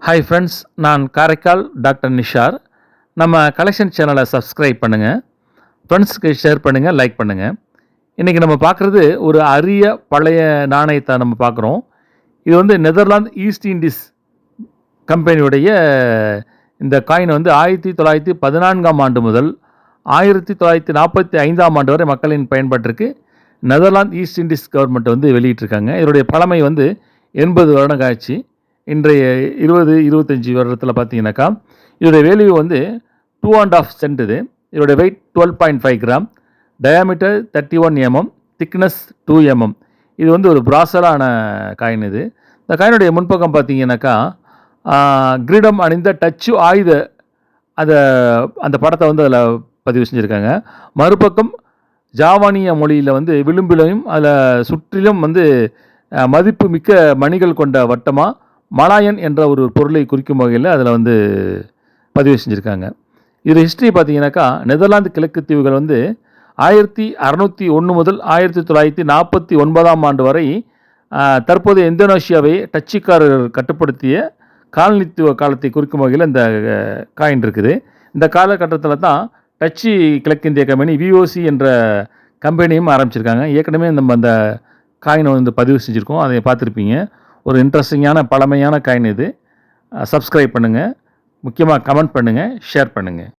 Hi friends, நான் Karaikal doctor Nishar. நம்ம collection சேனலை சப்ஸ்கிரைப் பண்ணுங்கள், ஃப்ரெண்ட்ஸ்க்கு ஷேர் பண்ணுங்கள், லைக் பண்ணுங்கள். இன்றைக்கி நம்ம பார்க்குறது ஒரு அரிய பழைய நாணயத்தை நம்ம பார்க்குறோம். இது வந்து நெதர்லாந்து ஈஸ்ட் இண்டீஸ் கம்பெனியுடைய இந்த காயின் வந்து 1914ஆம் ஆண்டு முதல் 1945ஆம் ஆண்டு வரை மக்களின் பயன்பாட்டிற்கு நெதர்லாந்து ஈஸ்ட் இண்டீஸ் கவர்மெண்ட் வந்து வெளியிட்டிருக்காங்க. இதனுடைய பழமை வந்து 80 வருடம் ஆச்சு. இன்றைய 20-25 வருடத்தில் பார்த்தீங்கன்னாக்கா இதோடைய வேல்யூ வந்து 2.5 சென்ட். இதோடைய weight 12.5 gram, diameter 31 mm, thickness 2 mm. இது வந்து ஒரு பிராசலான காயின். இந்த காயினுடைய முன்பக்கம் பார்த்தீங்கன்னாக்கா கிரீடம் அணிந்த டச்சு ஆயுத அந்த படத்தை வந்து அதில் பதிவு செஞ்சுருக்காங்க. மறுபக்கம் ஜாவானிய மொழியில் வந்து விளிம்பிலையும் அதில் சுற்றிலும் வந்து மதிப்பு மிக்க மணிகள் கொண்ட வட்டமாக மலாயன் என்ற ஒரு பொருளை குறிக்கும் வகையில் அதில் வந்து பதிவு செஞ்சுருக்காங்க. இது ஹிஸ்ட்ரி பார்த்தீங்கன்னாக்கா நெதர்லாந்து கிழக்கு தீவுகள் வந்து 1601 முதல் 1949ஆம் ஆண்டு வரை தற்போதைய இந்தோனேஷியாவை டச்சுக்காரர்கள் கட்டுப்படுத்திய காலனித்துவ காலத்தை குறிக்கும் வகையில் இந்த காயின் இருக்குது. இந்த காலகட்டத்தில் தான் டச்சு கிழக்கிந்திய கம்பெனி விஓசி என்ற கம்பெனியும் ஆரம்பிச்சிருக்காங்க. ஏற்கனவே நம்ம அந்த காயினை வந்து பதிவு செஞ்சுருக்கோம், அதை பார்த்துருப்பீங்க. ஒரு இன்ட்ரெஸ்டிங்கான பழமையான காயின் இது. சப்ஸ்கிரைப் பண்ணுங்கள், முக்கியமாக கமெண்ட் பண்ணுங்கள், ஷேர் பண்ணுங்கள்.